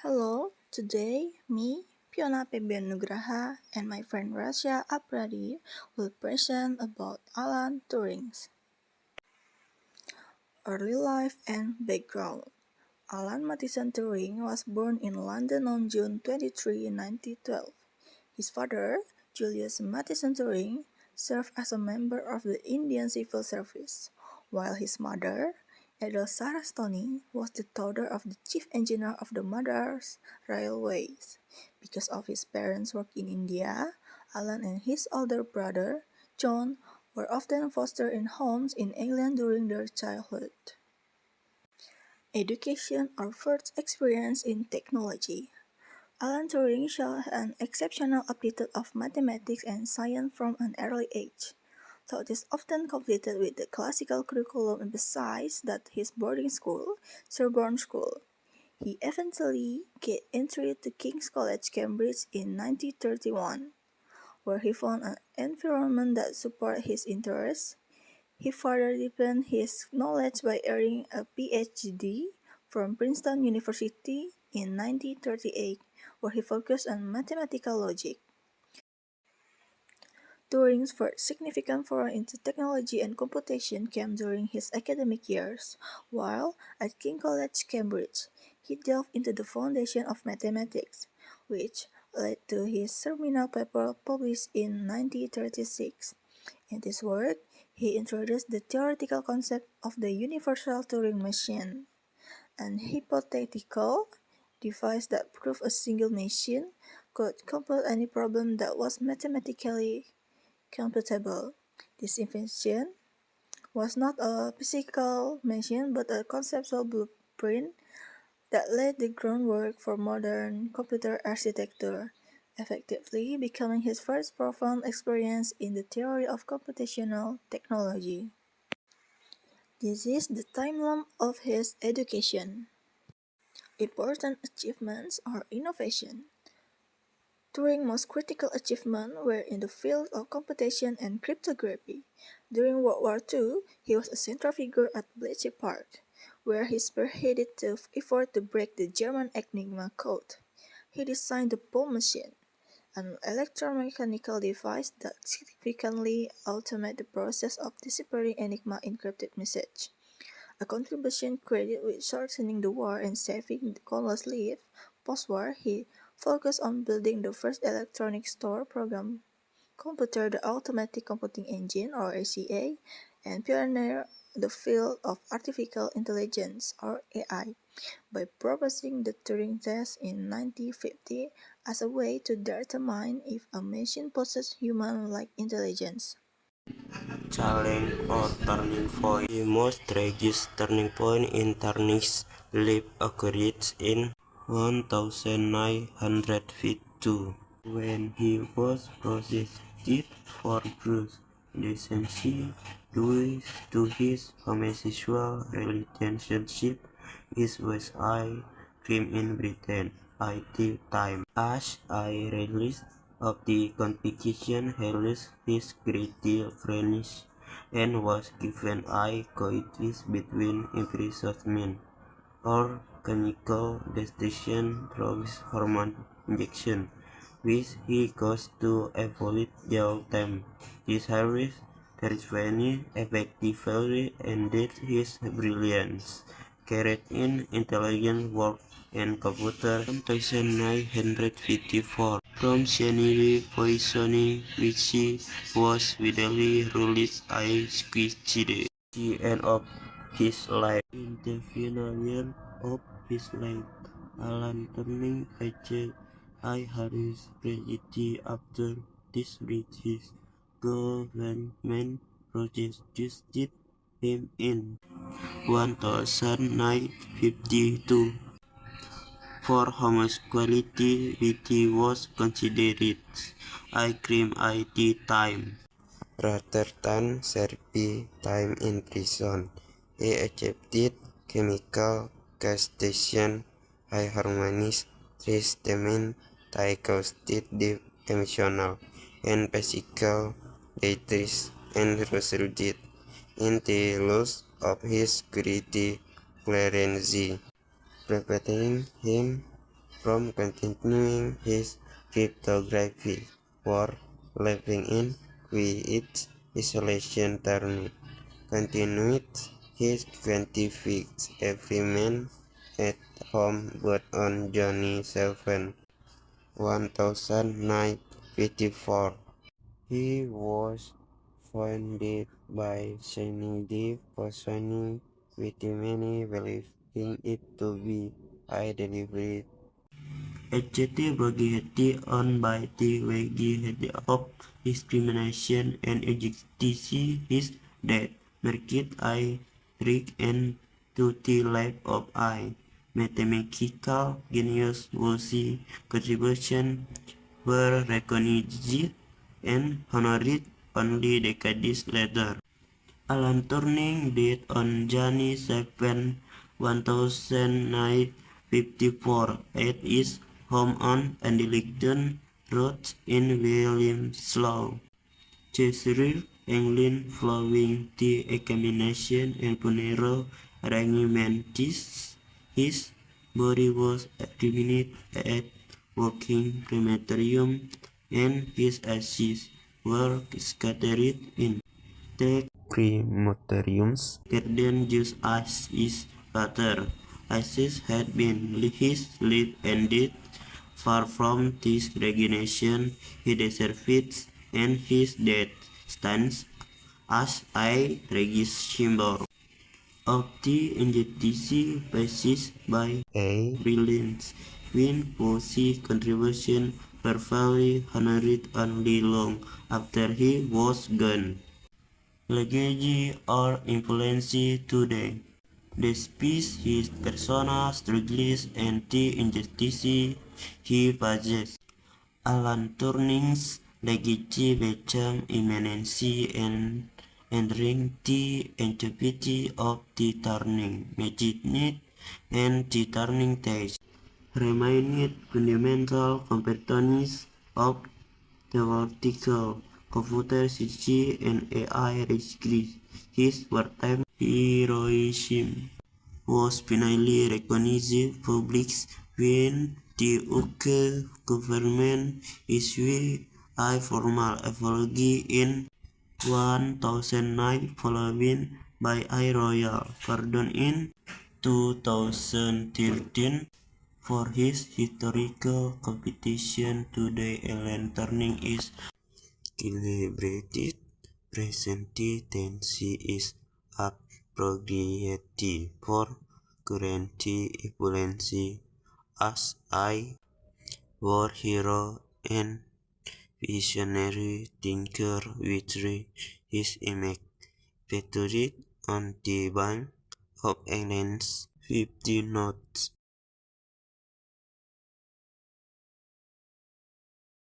Hello, today me, Fiona Febian Nugraha, and my friend Rasya Apradi will present about Alan Turing's early life and background. Alan Mathieson Turing was born in London on June 23, 1912. His father, Julius Mathieson Turing, served as a member of the Indian Civil Service, while his mother, Adele Sarastoni, was the daughter of the chief engineer of the Madras Railways. Because of his parents' work in India, Alan and his older brother, John, were often fostered in homes in England during their childhood. Education or first experience in technology. Alan Turing showed an exceptional aptitude of mathematics and science from an early age. Though this often conflicted with the classical curriculum emphasized that his boarding school, Sherborne School. He eventually gained entry to King's College, Cambridge in 1931, where he found an environment that supported his interests. He further deepened his knowledge by earning a Ph.D. from Princeton University in 1938, where he focused on mathematical logic. Turing's first significant foray into technology and computation came during his academic years. While at King's College, Cambridge, he delved into the foundation of mathematics, which led to his seminal paper published in 1936. In this work, he introduced the theoretical concept of the universal Turing machine, an hypothetical device that proved a single machine could compute any problem that was mathematically computable. This invention was not a physical machine but a conceptual blueprint that laid the groundwork for modern computer architecture, effectively becoming his first profound experience in the theory of computational technology. This is the timeline of his education. Important achievements or innovation. Turing's most critical achievements were in the field of computation and cryptography. During World War II, he was a central figure at Bletchley Park, where he spearheaded the effort to break the German Enigma code. He designed the bomb machine, an electromechanical device that significantly automated the process of deciphering Enigma encrypted messages. A contribution credited with shortening the war and saving countless lives. Post-war, he focused on building the first electronic store program computer, the Automatic Computing Engine or ACA, and pioneered the field of artificial intelligence or AI by proposing the Turing test in 1950 as a way to determine if a machine possesses human-like intelligence. Challenge or turning point. The most tragic turning point in Turing's life occurred in 1952 when he was processed for drugs decency due to his homosexual relationship with West Eye Crime in Britain. IT Time. As I released of the conviction, he lost his guilty friends and was given a choice between imprisonment or chemical castration through hormone injection, which he chose to avoid jail time. This harvest terrifyingly effectively ended his brilliance, carried in intelligent work and computer 1954 from cyanide poisoning, which was widely released as suicide. The end of his life. In the final year of his life, Alan Turing achieved a Harris Prize after this his government prosecuted him in 1952 for homosexuality, which was considered a crime at the time. Rather than serving time in prison, he accepted chemical castration, high harmonic treatment that caused deep emotional and physical distress and resulted in the loss of his creative clearance, preventing him from continuing his cryptography for living in quiet isolation. Turner continued his 25th every man at home but on January 7, 1954. He was founded by Kennedy Posani, with many believing it to be a deliberate activity on by the Wiggy of discrimination and injustice. His death marked a break into the life of a mathematical genius whose contributions were recognized and honored only decades later. Alan Turing died on January 7, 1954 at his home on Andelington Road in Wilmslow, Cheshire, England. Following the examination and funeral arrangements, his body was cremated at Woking Crematorium and his ashes were scattered in the crematorium's garden just as his father. Ashes had been his life and death. Far from this resignation, he deserved, and his death stands as a tragic symbol of the injustice faced by a brilliant Win whose contribution were fairly honored only long after he was gone. Legacy or influence today. Despite his personal struggles and the injustice he faces, Alan Turing's legacy became immense and enduring. The ingenuity of the Turing machine and the Turing test remained fundamental components of theoretical computer science and AI research. His wartime heroism was finally recognized publicly when the UK government issued a formal apology in 2009, following by a royal pardon in 2013 for his historical competition. Today, Alan Turing is celebrated presently tense is appropriate for current influence as a war hero and visionary thinker with his image featured on the bank of England's 50 notes.